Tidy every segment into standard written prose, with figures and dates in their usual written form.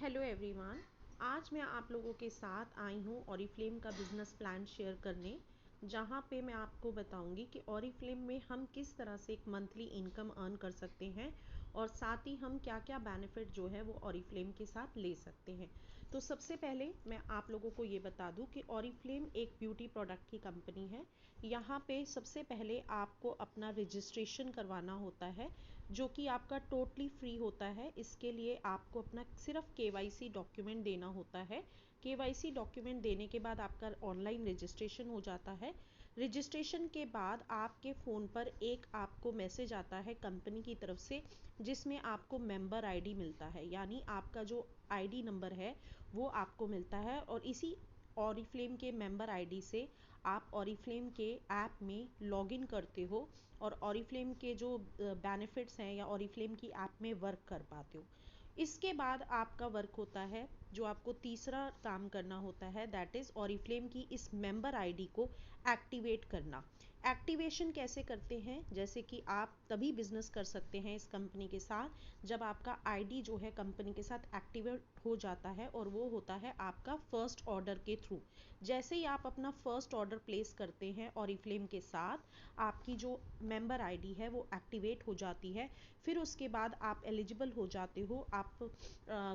Hello everyone. आज मैं आप लोगों के साथ आई हूँ ऑरिफ्लेम का बिजनेस प्लान शेयर करने, जहाँ पे मैं आपको बताऊंगी कि ऑरिफ्लेम में हम किस तरह से एक मंथली इनकम अर्न कर सकते हैं और साथ ही हम क्या क्या बेनिफिट जो है वो ऑरिफ्लेम के साथ ले सकते हैं। तो सबसे पहले मैं आप लोगों को ये बता दूं कि ऑरिफ्लेम एक ब्यूटी प्रोडक्ट की कंपनी है। यहाँ पे सबसे पहले आपको अपना रजिस्ट्रेशन करवाना होता है, जो कि आपका टोटली फ्री होता है। इसके लिए आपको अपना सिर्फ केवाईसी डॉक्यूमेंट देना होता है। केवाईसी डॉक्यूमेंट देने के बाद आपका ऑनलाइन रजिस्ट्रेशन हो जाता है। रजिस्ट्रेशन के बाद आपके फ़ोन पर एक आपको मैसेज आता है कंपनी की तरफ से, जिसमें आपको मेंबर आईडी मिलता है, यानी आपका जो आईडी नंबर है वो आपको मिलता है। और इसी ऑरिफ्लेम के मेंबर आईडी से आप ऑरिफ्लेम के ऐप में लॉगिन करते हो और ऑरिफ्लेम के जो बेनिफिट्स हैं या ऑरिफ्लेम की ऐप में वर्क कर पाते हो। इसके बाद आपका वर्क होता है, जो आपको तीसरा काम करना होता है, दैट इज़ ऑरिफ्लेम की इस मेंबर आईडी को एक्टिवेट करना। एक्टिवेशन कैसे करते हैं? जैसे कि आप तभी बिजनेस कर सकते हैं इस कंपनी के साथ जब आपका आईडी जो है कंपनी के साथ एक्टिवेट हो जाता है, और वो होता है आपका फर्स्ट ऑर्डर के थ्रू। जैसे ही आप अपना फर्स्ट ऑर्डर प्लेस करते हैं ऑरिफ्लेम के साथ, आपकी जो मेंबर आईडी है वो एक्टिवेट हो जाती है। फिर उसके बाद आप एलिजिबल हो जाते हो। आप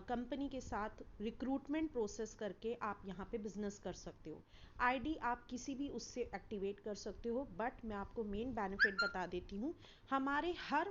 कंपनी के साथ रिक्रूटमेंट प्रोसेस करके आप यहाँ पे बिजनेस कर सकते हो। आईडी आप किसी भी उससे एक्टिवेट कर सकते हो, बट मैं आपको मेन बेनिफिट बता देती हूँ। हमारे हर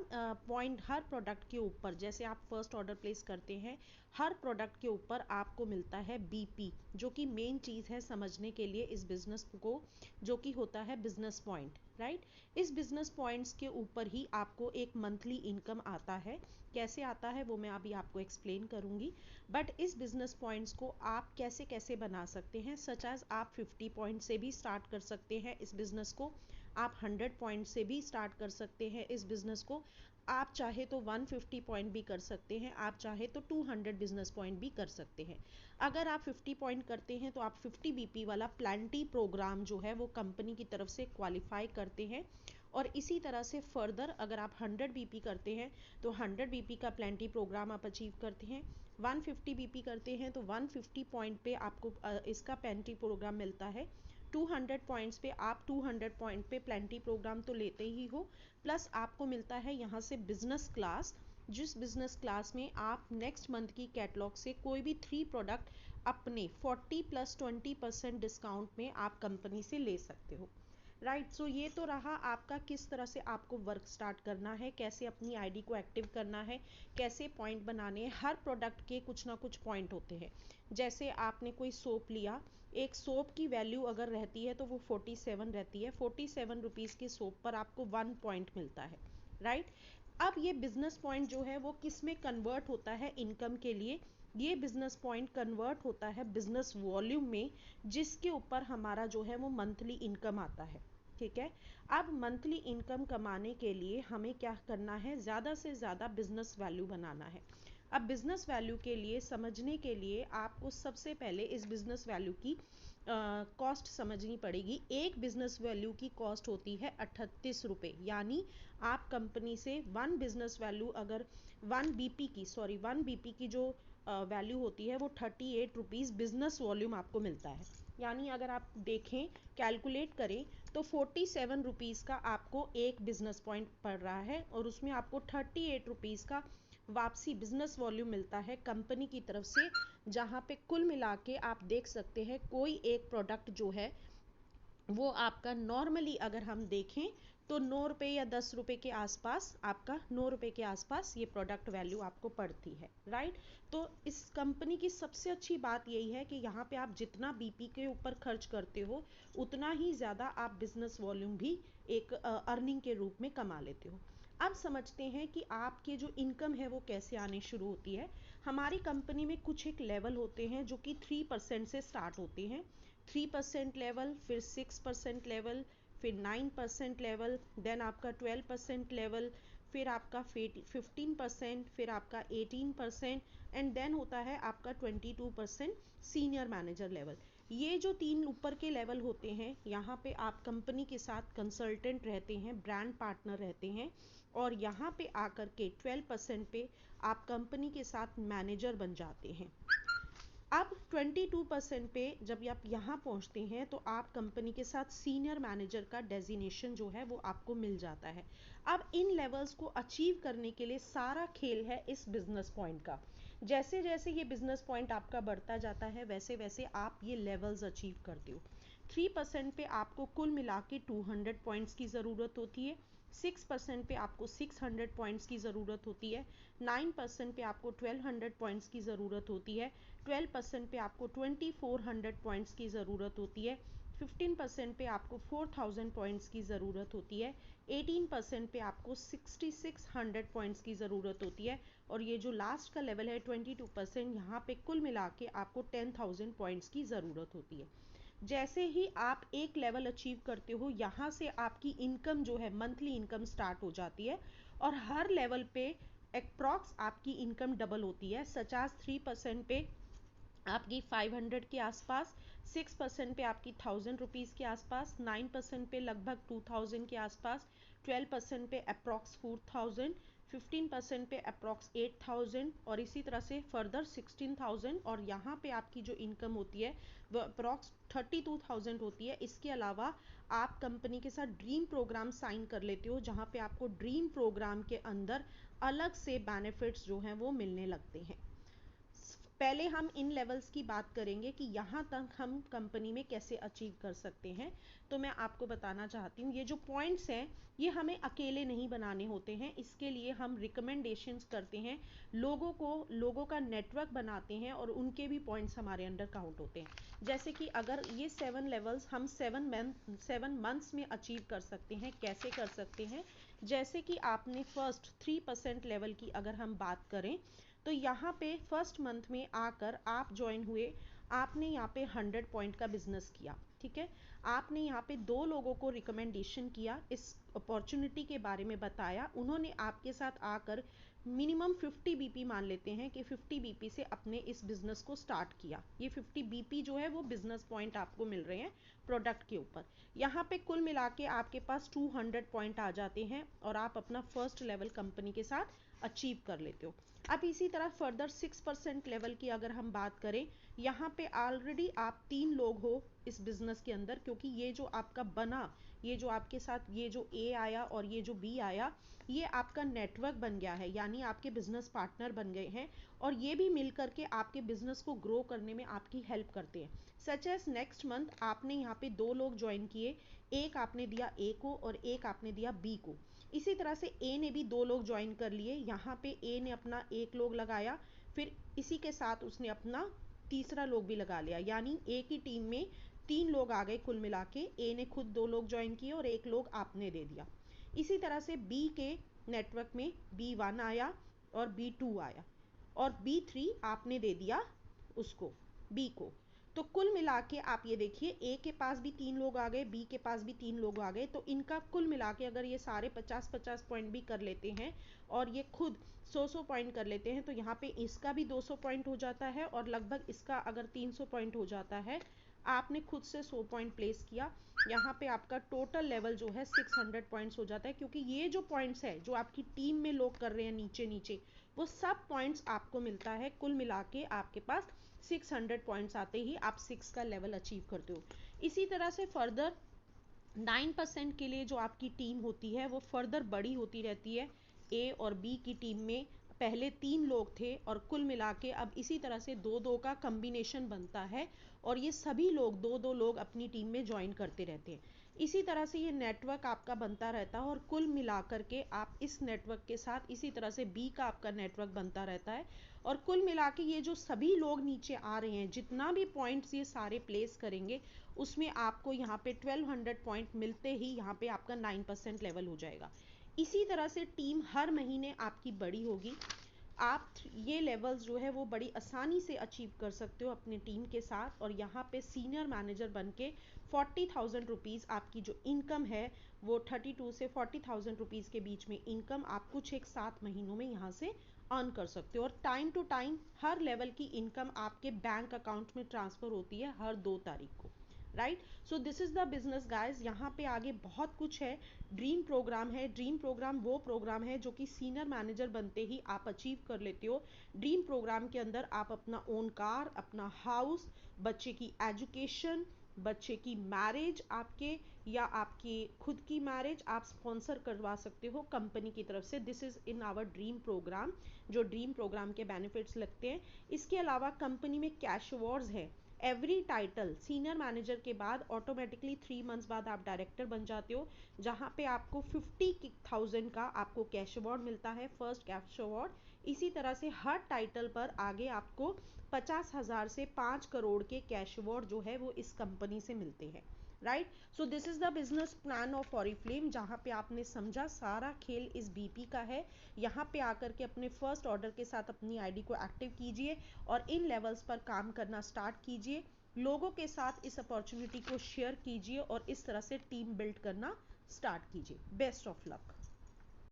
पॉइंट, हर प्रोडक्ट के ऊपर, जैसे आप फर्स्ट ऑर्डर प्लेस करते हैं, हर प्रोडक्ट के ऊपर आपको मिलता है बीपी, जो कि मेन चीज़ है समझने के लिए इस बिज़नेस को, जो कि होता है बिजनेस पॉइंट, राइट। इस बिजनेस पॉइंट्स के ऊपर ही आपको एक मंथली इनकम आता है। कैसे आता है वो मैं अभी आपको एक्सप्लेन करूँगी, बट इस बिजनेस पॉइंट्स को आप कैसे कैसे बना सकते हैं, सच एज आप 50 पॉइंट से भी स्टार्ट कर सकते हैं इस बिज़नेस को, आप 100 पॉइंट से भी स्टार्ट कर सकते हैं इस बिज़नेस को, आप चाहे तो 150 पॉइंट भी कर सकते हैं, आप चाहे तो 200 बिजनेस पॉइंट भी कर सकते हैं। अगर आप 50 पॉइंट करते हैं तो आप 50 बीपी वाला प्लांटी प्रोग्राम जो है वो कंपनी की तरफ से क्वालिफाई करते हैं। और इसी तरह से फर्दर अगर आप 100 बीपी करते हैं तो 100 बीपी का प्लांटी प्रोग्राम आप अचीव करते हैं। 150 बीपी करते हैं तो 150 पॉइंट पे आपको इसका प्लांटी प्रोग्राम मिलता है। 200 पॉइंट्स पे आप 200 पॉइंट पे प्लांटी प्रोग्राम तो लेते ही हो, प्लस आपको मिलता है यहाँ से बिजनेस क्लास, जिस बिजनेस क्लास में आप नेक्स्ट मंथ की कैटलॉग से कोई भी 3 प्रोडक्ट अपने 40 + 20% डिस्काउंट में आप कंपनी से ले सकते हो, राइट। सो ये तो रहा आपका किस तरह से आपको वर्क स्टार्ट करना है, कैसे अपनी आईडी को एक्टिव करना है, कैसे पॉइंट बनाने हैं। हर प्रोडक्ट के कुछ ना कुछ पॉइंट होते हैं। जैसे आपने कोई सोप लिया, एक सोप की वैल्यू अगर रहती है तो वो 47 रहती है, 47 रुपीज़ की सोप पर आपको 1 पॉइंट मिलता है, राइट। अब ये बिजनेस पॉइंट जो है वो किस में कन्वर्ट होता है इनकम के लिए? ये बिजनेस पॉइंट कन्वर्ट होता है बिजनेस वॉल्यूम में, जिसके ऊपर हमारा जो है वो मंथली इनकम आता है, ठीक है। अब मंथली इनकम कमाने के लिए हमें क्या करना है? ज़्यादा से ज़्यादा बिजनेस वैल्यू बनाना है। अब बिजनेस वैल्यू के लिए, समझने के लिए आपको सबसे पहले इस बिजनेस वैल्यू की कॉस्ट समझनी पड़ेगी। एक बिजनेस वैल्यू की कॉस्ट होती है 38 रुपये, यानी आप कंपनी से 1 बिजनेस वैल्यू अगर 1 बीपी की जो वैल्यू होती है वो 38 रुपीज़ बिजनेस वॉल्यूम आपको मिलता है। यानी अगर आप देखें, कैलकुलेट करें, तो 47 रुपीज़ का आपको एक बिजनेस पॉइंट पड़ रहा है, और उसमें आपको 38 रुपीज़ का वापसी बिजनेस वॉल्यूम मिलता है कंपनी की तरफ से, जहाँ पे कुल मिला के आप देख सकते हैं कोई एक प्रोडक्ट जो है वो आपका नॉर्मली अगर हम देखें तो 9 रुपये या 10 रुपये के आसपास, आपका 9 रुपये के आसपास ये प्रोडक्ट वैल्यू आपको पड़ती है, राइट। तो इस कंपनी की सबसे अच्छी बात यही है कि यहाँ पे आप जितना बीपी के ऊपर खर्च करते हो उतना ही ज़्यादा आप बिजनेस वॉल्यूम भी एक अर्निंग के रूप में कमा लेते हो। अब समझते हैं कि आपके जो इनकम है वो कैसे आने शुरू होती है। हमारी कंपनी में कुछ एक लेवल होते हैं जो कि 3% से स्टार्ट होते हैं। 3% लेवल, फिर 6% लेवल, फिर 9% लेवल, देन आपका 12% लेवल, फिर आपका 15%, फिर आपका 18%, एंड देन होता है आपका 22% सीनियर मैनेजर लेवल। ये जो 3 ऊपर के लेवल होते हैं, यहाँ पे आप कंपनी के साथ कंसल्टेंट रहते हैं, ब्रांड पार्टनर रहते हैं, और यहाँ पे आकर के 12% पे आप कंपनी के साथ मैनेजर बन जाते हैं। अब 22% पे जब आप यहाँ पहुँचते हैं तो आप कंपनी के साथ सीनियर मैनेजर का डेजिग्नेशन जो है वो आपको मिल जाता है। अब इन लेवल्स को अचीव करने के लिए सारा खेल है इस बिजनेस पॉइंट का। जैसे जैसे ये बिजनेस पॉइंट आपका बढ़ता जाता है वैसे वैसे आप ये लेवल्स अचीव करते हो। 3% पे आपको कुल मिला के 200 पॉइंट्स की ज़रूरत होती है। 6% पे आपको 600 पॉइंट्स की ज़रूरत होती है। 9% पे आपको 1200 पॉइंट्स की ज़रूरत होती है। 12% पे आपको 2400 पॉइंट्स की ज़रूरत होती है। 15% पे आपको 4000 पॉइंट्स की ज़रूरत होती है। 18% पे आपको 6600 पॉइंट्स की ज़रूरत होती है। और ये जो लास्ट का लेवल है 22%, यहाँ पे कुल मिला के आपको 10,000 पॉइंट्स की ज़रूरत होती है। जैसे ही आप एक लेवल अचीव करते हो यहाँ से आपकी इनकम जो है मंथली इनकम स्टार्ट हो जाती है और हर लेवल पे अप्रॉक्स आपकी इनकम डबल होती है। 3% पे आपकी 500 के आसपास, 6% पे आपकी 1000 रुपीज़ के आसपास, 9% पे लगभग 2000 के आसपास, 12% पे अप्रॉक्स 4000, 15% पे अप्रॉक्स 8000 और इसी तरह से फर्दर 16000 और यहाँ पे आपकी जो इनकम होती है वो अप्रॉक्स 32,000 होती है। इसके अलावा आप कंपनी के साथ ड्रीम प्रोग्राम साइन कर लेते हो जहाँ पे आपको ड्रीम प्रोग्राम के अंदर अलग से बेनिफिट्स जो हैं वो मिलने लगते हैं। पहले हम इन लेवल्स की बात करेंगे कि यहाँ तक हम कंपनी में कैसे अचीव कर सकते हैं। तो मैं आपको बताना चाहती हूँ ये जो पॉइंट्स हैं ये हमें अकेले नहीं बनाने होते हैं, इसके लिए हम रिकमेंडेशंस करते हैं, लोगों का नेटवर्क बनाते हैं और उनके भी पॉइंट्स हमारे अंडर काउंट होते हैं। जैसे कि अगर ये 7 लेवल्स हम 7 मंथ्स में अचीव कर सकते हैं, कैसे कर सकते हैं? जैसे कि आपने फर्स्ट 3% लेवल की अगर हम बात करें तो यहाँ पे फर्स्ट मंथ में आकर आप ज्वाइन हुए, आपने यहाँ पे 100 पॉइंट का बिजनेस किया, ठीक है। आपने यहाँ पे 2 लोगों को रिकमेंडेशन किया, इस अपॉर्चुनिटी के बारे में बताया, उन्होंने आपके साथ आकर मिनिमम 50 बीपी मान लेते हैं कि 50 बीपी से अपने इस बिजनेस को स्टार्ट किया। ये 50 बीपी जो है वो बिजनेस पॉइंट आपको मिल रहे हैं प्रोडक्ट के ऊपर। यहाँ पे कुल मिला के आपके पास 200 पॉइंट आ जाते हैं और आप अपना फर्स्ट लेवल कंपनी के साथ अचीव कर लेते हो। अब इसी तरह फर्दर 6% लेवल की अगर हम बात करें, यहाँ पे ऑलरेडी आप 3 लोग हो इस बिजनेस के अंदर, क्योंकि ये जो आपका बना, ये जो आपके साथ ये जो ए आया और ये जो बी आया, ये आपका नेटवर्क बन गया है, यानी आपके बिजनेस पार्टनर बन गए हैं और ये भी मिल करके आपके बिजनेस को ग्रो करने में आपकी हेल्प करते हैं। सच एज नेक्स्ट मंथ आपने यहाँ पे 2 लोग ज्वाइन किए, एक आपने दिया ए को और एक आपने दिया बी को। इसी तरह से ए ने भी 2 लोग ज्वाइन कर लिए, यहाँ पे ए ने अपना 1 लोग लगाया, फिर इसी के साथ उसने अपना तीसरा लोग भी लगा लिया, यानी ए की टीम में 3 लोग आ गए कुल मिला के। ए ने खुद 2 लोग ज्वाइन किए और 1 लोग आपने दे दिया। इसी तरह से बी के नेटवर्क में B1 आया और B2 आया और B3 आपने दे दिया उसको, बी को। तो कुल मिला के आप ये देखिए ए के पास भी 3 लोग आ गए, बी के पास भी 3 लोग आ गए, तो इनका कुल मिला के अगर ये सारे 50-50 पॉइंट भी कर लेते हैं और ये खुद 100-100 पॉइंट कर लेते हैं तो यहाँ पे इसका भी 200 पॉइंट हो जाता है और लगभग इसका अगर 300 पॉइंट हो जाता है, आपने खुद से 100 पॉइंट प्लेस किया, यहाँ पे आपका टोटल लेवल जो है 600 पॉइंट्स हो जाता है। क्योंकि ये जो पॉइंट्स है जो आपकी टीम में लोग कर रहे हैं नीचे नीचे, वो सब पॉइंट्स आपको मिलता है, कुल मिला के आपके पास 600 पॉइंट्स आते ही आप 6 का लेवल अचीव करते हो। इसी तरह से फर्दर 9% के लिए जो आपकी टीम होती है वो फर्दर बड़ी होती रहती है। ए और बी की टीम में पहले 3 लोग थे और कुल मिला के अब इसी तरह से 2-2 का कम्बिनेशन बनता है और ये सभी लोग 2-2 लोग अपनी टीम में ज्वाइन करते रहते हैं। इसी तरह से ये नेटवर्क आपका बनता रहता है और कुल मिलाकर के आप इस नेटवर्क के साथ इसी तरह से बी का आपका नेटवर्क बनता रहता है और कुल मिला के ये जो सभी लोग नीचे आ रहे हैं, जितना भी पॉइंट्स ये सारे प्लेस करेंगे, उसमें आपको यहाँ पे 1200 पॉइंट मिलते ही यहाँ पे आपका 9% लेवल हो जाएगा। इसी तरह से टीम हर महीने आपकी बड़ी होगी। आप ये लेवल्स जो है वो बड़ी आसानी से अचीव कर सकते हो अपनी टीम के साथ और यहाँ पे सीनियर मैनेजर बन के 40,000 रुपीज़ आपकी जो इनकम है वो 32 से 40,000 रुपीज़ के बीच में इनकम आप कुछ एक 7 महीनों में यहाँ से अर्न कर सकते हो। और टाइम टू टाइम हर लेवल की इनकम आपके बैंक अकाउंट में ट्रांसफ़र होती है हर 2 तारीख को। Right. So this is the business guys. यहाँ पे आगे बहुत कुछ है। ड्रीम प्रोग्राम है। ड्रीम प्रोग्राम वो प्रोग्राम है जो कि सीनियर मैनेजर बनते ही आप अचीव कर लेते हो। ड्रीम प्रोग्राम के अंदर आप अपना ओन कार, अपना हाउस, बच्चे की एजुकेशन, बच्चे की मैरिज आपके या आपकी खुद की मैरिज आप स्पॉन्सर करवा सकते हो कंपनी की तरफ से। This is in our dream program, जो ड्रीम प्रोग्राम के बेनिफिट्स लगते हैं। इसके अलावा कंपनी में कैश अवार्ड्स है। एवरी टाइटल सीनियर मैनेजर के बाद ऑटोमेटिकली 3 मंथ्स बाद आप डायरेक्टर बन जाते हो, जहाँ पे आपको 50,000 का आपको कैश अवार्ड मिलता है, फर्स्ट कैश अवार्ड। इसी तरह से हर टाइटल पर आगे आपको 50,000 से 5 करोड़ के कैश अवार्ड जो है वो इस कंपनी से मिलते हैं। Right. So this is the business plan of Oriflame, जहाँ पे आपने समझा सारा खेल इस बीपी का है। यहाँ पे आकर के अपने फर्स्ट ऑर्डर के साथ अपनी आईडी को एक्टिव कीजिए और इन लेवल्स पर काम करना स्टार्ट कीजिए। लोगों के साथ इस अपॉर्चुनिटी को शेयर कीजिए और इस तरह से टीम बिल्ड करना स्टार्ट कीजिए। Best of luck.